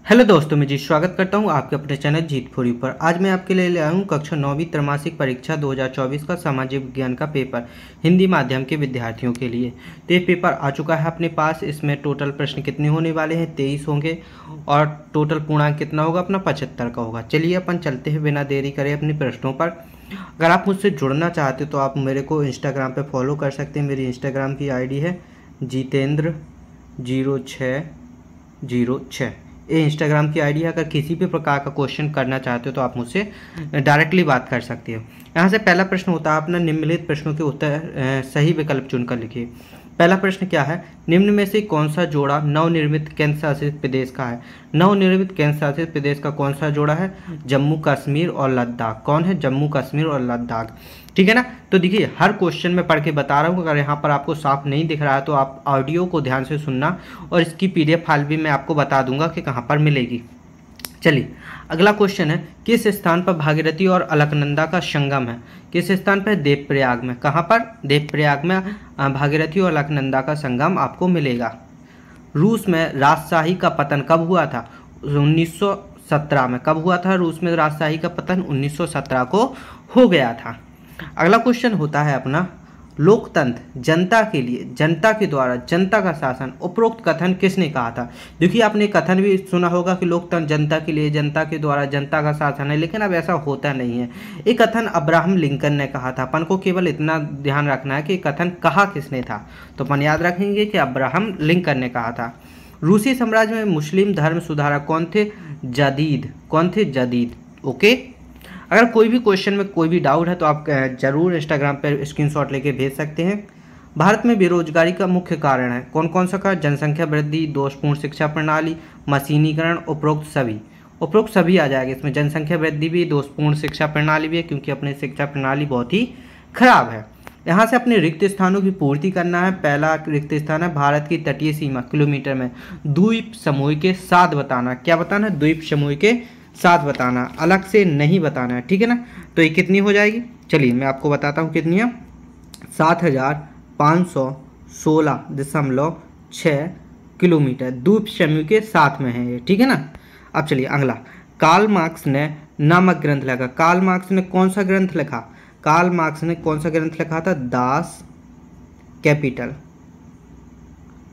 Hello दोस्तों, मैं जी स्वागत करता हूं आपके अपने चैनल जीत फॉर यू पर। आज मैं आपके लिए ले आया हूं कक्षा 9वीं त्रैमासिक परीक्षा 2024 का सामाजिक विज्ञान का पेपर हिंदी माध्यम के विद्यार्थियों के लिए। तो ये पेपर आ चुका है अपने पास। इसमें टोटल प्रश्न कितने होने वाले हैं? 23 होंगे और टोटल पूर्णांक कितना होगा अपना? 75 का होगा। चलिए अपन चलते हैं बिना देरी करे अपने प्रश्नों पर। अगर आप मुझसे जुड़ना चाहते हो तो आप मेरे को इंस्टाग्राम पर फॉलो कर सकते हैं। मेरी इंस्टाग्राम की ID है जितेंद्र0606। ये इंस्टाग्राम की ID है। अगर किसी भी प्रकार का क्वेश्चन करना चाहते हो तो आप मुझसे डायरेक्टली बात कर सकते हो। यहाँ से पहला प्रश्न होता है अपना, निम्नलिखित प्रश्नों के उत्तर सही विकल्प चुनकर लिखिए। पहला प्रश्न क्या है? निम्न में से कौन सा जोड़ा नवनिर्मित केंद्र शासित प्रदेश का है? नवनिर्मित केंद्र शासित प्रदेश का कौन सा जोड़ा है? जम्मू कश्मीर और लद्दाख। कौन है? जम्मू कश्मीर और लद्दाख। ठीक है ना। तो देखिए, हर क्वेश्चन में पढ़ के बता रहा हूँ। अगर यहाँ पर आपको साफ नहीं दिख रहा है तो आप ऑडियो को ध्यान से सुनना, और इसकी PDF फाइल भी मैं आपको बता दूंगा कि कहाँ पर मिलेगी। चलिए, अगला क्वेश्चन है, किस स्थान पर भागीरथी और अलकनंदा का संगम है? किस स्थान पर? देवप्रयाग में। कहाँ पर? देवप्रयाग में भागीरथी और अलकनंदा का संगम आपको मिलेगा। रूस में राजशाही का पतन कब हुआ था? 1917 में। कब हुआ था रूस में राजशाही का पतन? 1917 को हो गया था। अगला क्वेश्चन होता है अपना, लोकतंत्र जनता के लिए, जनता के द्वारा, जनता का शासन, उपरोक्त कथन किसने कहा था? देखिए, आपने कथन भी सुना होगा कि लोकतंत्र जनता के लिए, जनता के द्वारा, जनता का शासन है, लेकिन अब ऐसा होता नहीं है। ये कथन अब्राहम लिंकन ने कहा था। अपन को केवल इतना ध्यान रखना है कि कथन कहा किसने था, तो अपन याद रखेंगे कि अब्राहम लिंकन ने कहा था। रूसी साम्राज्य में मुस्लिम धर्म सुधारक कौन थे? जदीद। कौन थे? जदीद। ओके। अगर कोई भी क्वेश्चन में कोई भी डाउट है तो आप जरूर इंस्टाग्राम पर स्क्रीनशॉट लेके भेज सकते हैं। भारत में बेरोजगारी का मुख्य कारण है? कौन कौन सा कारण? जनसंख्या वृद्धि, दोषपूर्ण शिक्षा प्रणाली, मशीनीकरण, उपरोक्त सभी। उपरोक्त सभी आ जाएगा इसमें। जनसंख्या वृद्धि भी, दोषपूर्ण शिक्षा प्रणाली भी है, क्योंकि अपनी शिक्षा प्रणाली बहुत ही खराब है। यहाँ से अपने रिक्त स्थानों की पूर्ति करना है। पहला रिक्त स्थान है भारत की तटीय सीमा किलोमीटर में, द्वीप समूह के साथ बताना। क्या बताना है? द्वीप समूह के साथ बताना, अलग से नहीं बताना है। ठीक है ना। तो ये कितनी हो जाएगी? चलिए मैं आपको बताता हूँ कितनी है। 7516.6 किलोमीटर द्वीप समूह के साथ में है ये। ठीक है ना। अब चलिए अगला, कार्ल मार्क्स ने नामक ग्रंथ लिखा। कार्ल मार्क्स ने कौन सा ग्रंथ लिखा? कार्ल मार्क्स ने कौन सा ग्रंथ लिखा था? Das Kapital.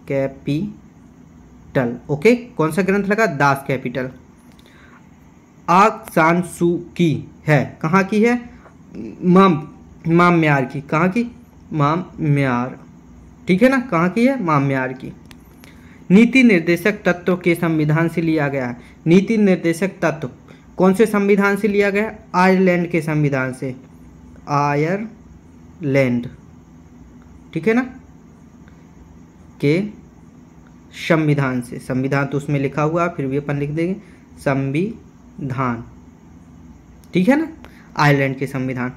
कैपिटल। ओके। कौन सा ग्रंथ लिखा? Das Kapital. आंग सान सू की है, कहाँ की है? म्यांमार की। कहाँ की? म्यांमार। ठीक है ना। कहाँ की है? म्यांमार की। नीति निर्देशक तत्व के संविधान से लिया गया है। नीति निर्देशक तत्व कौन से संविधान से लिया गया? आयरलैंड के संविधान से। आयरलैंड। ठीक है ना, के संविधान से। संविधान तो उसमें लिखा हुआ, फिर भी अपन लिख देंगे संविधान। ठीक है ना। आयरलैंड के संविधान।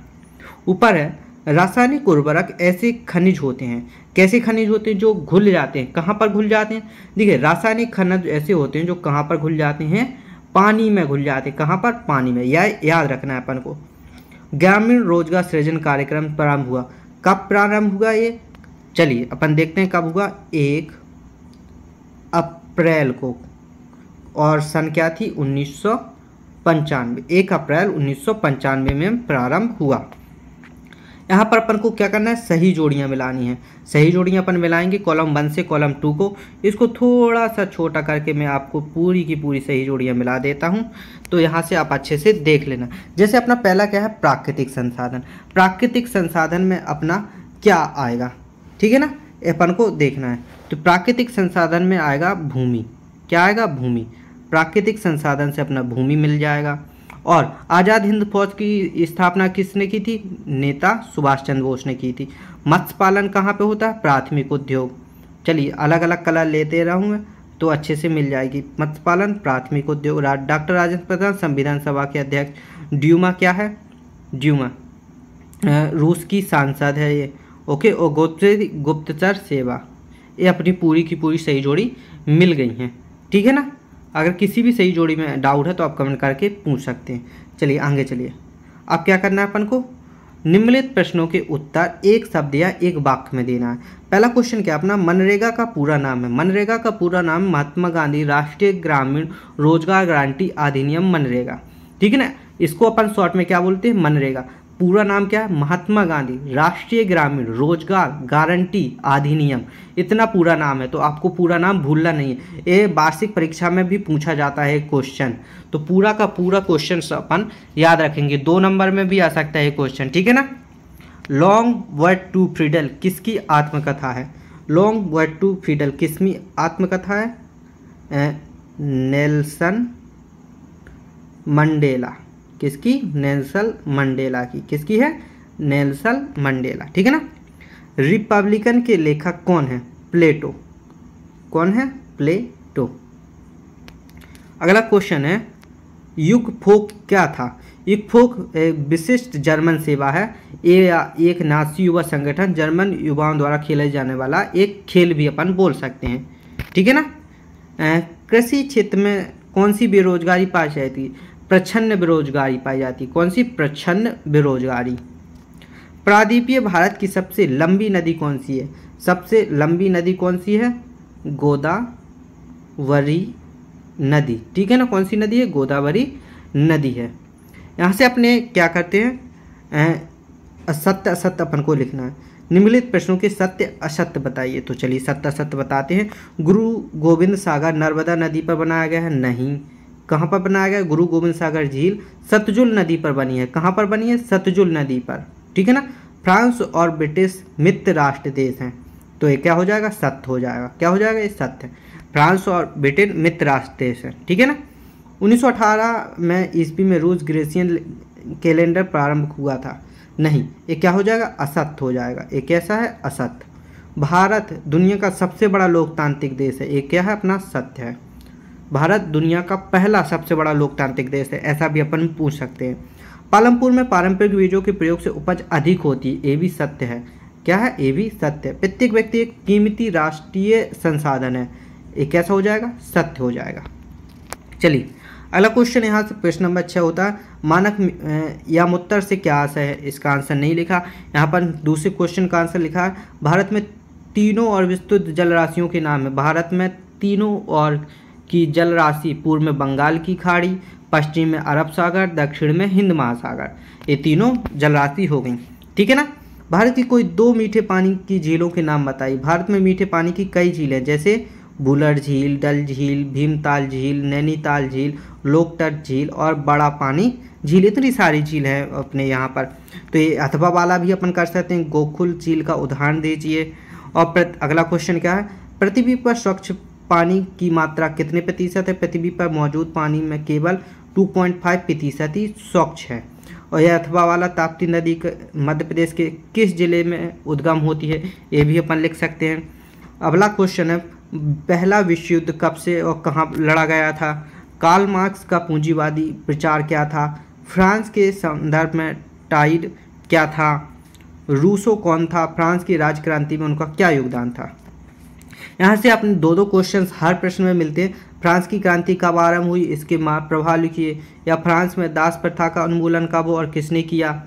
ऊपर है, रासायनिक उर्वरक ऐसे खनिज होते हैं। कैसे खनिज होते हैं? जो घुल जाते हैं। कहाँ पर घुल जाते हैं? देखिए, रासायनिक खनिज ऐसे होते हैं जो कहाँ पर घुल जाते हैं? पानी में घुल जाते हैं। कहाँ पर? पानी में। यह याद रखना है अपन को। ग्रामीण रोजगार सृजन कार्यक्रम प्रारंभ हुआ। कब प्रारंभ हुआ ये? चलिए अपन देखते हैं कब हुआ। 1 अप्रैल को। और सन क्या थी? 1995। 1 अप्रैल 1995 में प्रारंभ हुआ। यहाँ पर अपन को क्या करना है? सही जोड़ियाँ मिलानी है। सही जोड़ियाँ अपन मिलाएंगे कॉलम 1 से कॉलम 2 को। इसको थोड़ा सा छोटा करके मैं आपको पूरी की पूरी सही जोड़ियाँ मिला देता हूँ, तो यहाँ से आप अच्छे से देख लेना। जैसे अपना पहला क्या है? प्राकृतिक संसाधन। प्राकृतिक संसाधन में अपना क्या आएगा? ठीक है ना, अपन को देखना है। तो प्राकृतिक संसाधन में आएगा भूमि। क्या आएगा? भूमि। प्राकृतिक संसाधन से अपना भूमि मिल जाएगा। और आज़ाद हिंद फौज की स्थापना किसने की थी? नेता सुभाष चंद्र बोस ने की थी। मत्स्य पालन कहाँ पे होता है? प्राथमिक उद्योग। चलिए अलग अलग कलर लेते रहूँगा तो अच्छे से मिल जाएगी। मत्स्य पालन, प्राथमिक उद्योग। डॉक्टर राजेंद्र प्रसाद संविधान सभा के अध्यक्ष। ड्यूमा क्या है? ड्यूमा रूस की सांसद है ये। ओके। और गुप्तचर सेवा। ये अपनी पूरी की पूरी सही जोड़ी मिल गई हैं। ठीक है ना। अगर किसी भी सही जोड़ी में डाउट है तो आप कमेंट करके पूछ सकते हैं। चलिए आगे चलिए। अब क्या करना है अपन को? निम्नलिखित प्रश्नों के उत्तर एक शब्द या एक वाक्य में देना है। पहला क्वेश्चन क्या अपना, मनरेगा का पूरा नाम है। मनरेगा का पूरा नाम महात्मा गांधी राष्ट्रीय ग्रामीण रोजगार गारंटी अधिनियम मनरेगा, ठीक है ना। इसको अपन शॉर्ट में क्या बोलते हैं, मनरेगा। पूरा नाम क्या है, महात्मा गांधी राष्ट्रीय ग्रामीण रोजगार गारंटी अधिनियम। इतना पूरा नाम है, तो आपको पूरा नाम भूलना नहीं है। ये वार्षिक परीक्षा में भी पूछा जाता है क्वेश्चन, तो पूरा का पूरा क्वेश्चन अपन याद रखेंगे। 2 नंबर में भी आ सकता है क्वेश्चन, ठीक है ना। लॉन्ग वर्ड टू फ्रीडम किसकी आत्मकथा है। लॉन्ग वर्ड टू फ्रीडम किसकी आत्मकथा है, नेल्सन मंडेला। किसकी, नेल्सन मंडेला की। किसकी है, नेल्सन मंडेला, ठीक है ना। रिपब्लिकन के लेखक कौन है, प्लेटो। कौन है, प्लेटो। अगला क्वेश्चन है, युग फोक क्या था। युग फोक एक विशिष्ट जर्मन सेवा है। ये एक नाजी युवा संगठन जर्मन युवाओं द्वारा खेले जाने वाला एक खेल भी अपन बोल सकते हैं, ठीक है ना। कृषि क्षेत्र में कौन सी बेरोजगारी पाई जाती है, प्रच्छन्न बेरोजगारी पाई जाती है। कौन सी, प्रच्छन्न बेरोजगारी। प्रायद्वीपीय भारत की सबसे लंबी नदी कौन सी है। सबसे लंबी नदी कौन सी है, गोदावरी नदी, ठीक है ना। कौन सी नदी है, गोदावरी नदी है। यहाँ से अपने क्या करते हैं, सत्य असत्य अपन को लिखना है। निम्नलिखित प्रश्नों के सत्य असत्य बताइए। तो चलिए सत्य असत्य बताते हैं। गुरु गोविंद सागर नर्मदा नदी पर बनाया गया है, नहीं। कहाँ पर बनाया गया, गुरु गोविंद सागर झील सतलुज नदी पर बनी है। कहाँ पर बनी है, सतलुज नदी पर, ठीक है ना। फ्रांस और ब्रिटिश मित्र राष्ट्र देश हैं, तो ये क्या हो जाएगा, सत्य हो जाएगा। क्या हो जाएगा, ये सत्य। फ्रांस और ब्रिटेन मित्र राष्ट्र देश हैं, ठीक है ना। 1918 में ईस्वी में रूस ग्रेसियन कैलेंडर प्रारंभ हुआ था, नहीं। ये क्या हो जाएगा, असत्य हो जाएगा। ये कैसा है, असत्य। भारत दुनिया का सबसे बड़ा लोकतांत्रिक देश है, ये क्या है अपना, सत्य है। भारत दुनिया का पहला सबसे बड़ा लोकतांत्रिक देश है, ऐसा भी अपन पूछ सकते हैं। पालमपुर में पारंपरिक बीजों के प्रयोग से उपज अधिक होती है, ये भी सत्य है। क्या है, ये भी सत्य है। प्रत्येक व्यक्ति एक कीमती राष्ट्रीय संसाधन है, ये कैसा हो जाएगा, सत्य हो जाएगा। चलिए अगला क्वेश्चन, यहाँ से प्रश्न नंबर 6 होता है, मानक यामोत्तर से क्या आशय है। इसका आंसर नहीं लिखा, यहाँ पर दूसरे क्वेश्चन का आंसर लिखा है, भारत में तीनों और विस्तृत जल राशियों के नाम है। भारत में तीनों और की जल राशि, पूर्व में बंगाल की खाड़ी, पश्चिम में अरब सागर, दक्षिण में हिंद महासागर, ये तीनों जल राशि हो गई, ठीक है ना। भारत की कोई 2 मीठे पानी की झीलों के नाम बताइए। भारत में मीठे पानी की कई झीलें, जैसे बुलर झील, डल झील, भीमताल झील, नैनीताल झील, लोकतट झील और बड़ा पानी झील, इतनी सारी झील है अपने यहाँ पर। तो ये अथवा वाला भी अपन कर सकते हैं, गोकुल झील का उदाहरण दीजिए। और अगला क्वेश्चन क्या है, पृथ्वी पर स्वच्छ पानी की मात्रा कितने प्रतिशत है। पृथ्वी पर मौजूद पानी में केवल 2.5% ही स्वच्छ है। और यह अथवा वाला ताप्ती नदी मध्य प्रदेश के किस जिले में उद्गम होती है, ये भी अपन लिख सकते हैं। अगला क्वेश्चन है, पहला विश्व युद्ध कब से और कहाँ लड़ा गया था। कार्ल मार्क्स का पूंजीवादी प्रचार क्या था। फ्रांस के संदर्भ में टाइड क्या था। रूसो कौन था। फ्रांस की राजक्रांति में उनका क्या योगदान था। यहाँ से अपने 2 क्वेश्चंस हर प्रश्न में मिलते हैं। फ्रांस की क्रांति कब आरंभ हुई, इसके प्रभाव लिखिए। या फ्रांस में दास प्रथा का उन्मूलन कब और किसने किया।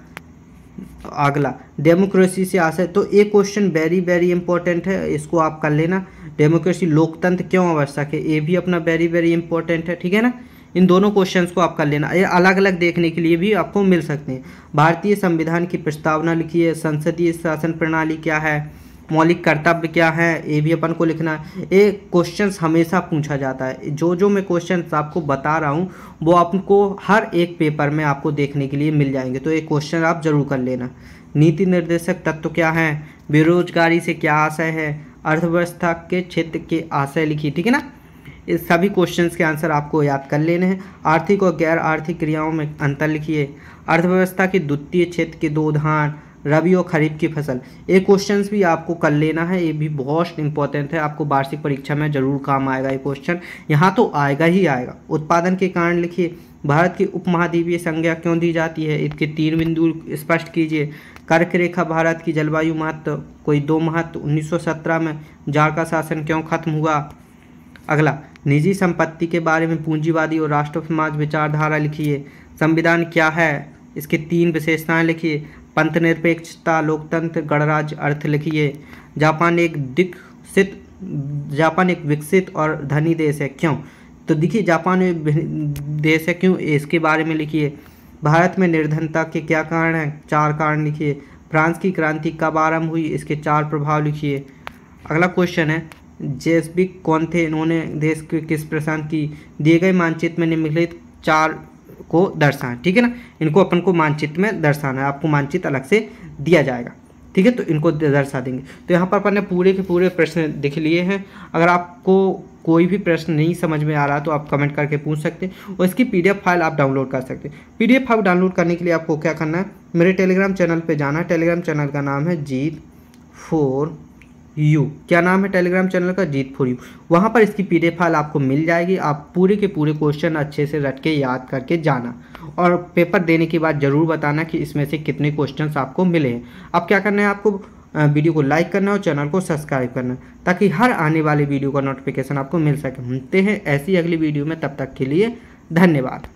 अगला, डेमोक्रेसी से आशय, तो ये क्वेश्चन वेरी वेरी इंपॉर्टेंट है, इसको आप कर लेना। डेमोक्रेसी लोकतंत्र क्यों आवश्यक है, ये भी अपना वेरी वेरी इंपॉर्टेंट है, ठीक है ना। इन दोनों क्वेश्चंस को आप कर लेना, ये अलग अलग देखने के लिए भी आपको मिल सकते हैं। भारतीय संविधान की प्रस्तावना लिखिए। संसदीय शासन प्रणाली क्या है, मौलिक कर्तव्य क्या है, ये भी अपन को लिखना है। ये क्वेश्चंस हमेशा पूछा जाता है। जो मैं क्वेश्चंस आपको बता रहा हूँ वो आपको हर एक पेपर में आपको देखने के लिए मिल जाएंगे, तो ये क्वेश्चन आप जरूर कर लेना। नीति निर्देशक तत्व क्या है, बेरोजगारी से क्या आशय है, अर्थव्यवस्था के क्षेत्र के आशय लिखिए, ठीक है ना। इस सभी क्वेश्चंस के आंसर आपको याद कर लेने हैं। आर्थिक और गैर आर्थिक क्रियाओं में अंतर लिखिए। अर्थव्यवस्था के द्वितीय क्षेत्र के 2 उदाहरण, रबी और खरीफ की फसल, ये क्वेश्चंस भी आपको कर लेना है। ये भी बहुत इंपॉर्टेंट है, आपको वार्षिक परीक्षा में जरूर काम आएगा ये क्वेश्चन, यहाँ तो आएगा ही आएगा। उत्पादन के कारण लिखिए। भारत की उपमहाद्वीपीय संज्ञा क्यों दी जाती है, इसके 3 बिंदु स्पष्ट कीजिए। कर्क रेखा भारत की जलवायु महत्व, कोई 2 महत्व। 1917 में जार का शासन क्यों खत्म हुआ। अगला, निजी संपत्ति के बारे में पूंजीवादी और राष्ट्र समाज विचारधारा लिखिए। संविधान क्या है, इसके 3 विशेषताएं लिखिए। पंथ निरपेक्षता, लोकतंत्र, गणराज्य। अर्थ लिखिए। जापान एक विकसित और धनी देश है, क्यों? तो देखिए जापान में देश है क्यों, इसके बारे में लिखिए। भारत में निर्धनता के क्या कारण हैं? 4 कारण लिखिए। फ्रांस की क्रांति कब आरंभ हुई? इसके 4 प्रभाव लिखिए। अगला क्वेश्चन है, जेसबिक कौन थे? इन्होंने देश के किस प्रशांत की? दिए गए मानचित्र में निम्नलिखित 4 को दर्शाएं। ठीक है ना, इनको अपन को मानचित्र में दर्शाना है, आपको मानचित्र अलग से दिया जाएगा। ठीक है, तो इनको दर्शा देंगे। तो यहाँ पर अपन ने पूरे के पूरे प्रश्न देख लिए हैं। अगर आपको कोई भी प्रश्न नहीं समझ में आ रहा तो आप कमेंट करके पूछ सकते हैं, और इसकी PDF फाइल आप डाउनलोड कर सकते हैं। PDF फाइल डाउनलोड करने के लिए आपको क्या करना है, मेरे टेलीग्राम चैनल पे जाना है। टेलीग्राम चैनल का नाम है जीत फॉर यू। क्या नाम है टेलीग्राम चैनल का? जीत फॉर यू। वहाँ पर इसकी PDF फाइल आपको मिल जाएगी। आप पूरे के पूरे क्वेश्चन अच्छे से रट के याद करके जाना, और पेपर देने के बाद ज़रूर बताना कि इसमें से कितने क्वेश्चंस आपको मिले हैं। अब क्या करना है, आपको वीडियो को लाइक करना है और चैनल को सब्सक्राइब करना है, ताकि हर आने वाले वीडियो का नोटिफिकेशन आपको मिल सके। मिलते हैं ऐसी अगली वीडियो में, तब तक के लिए धन्यवाद।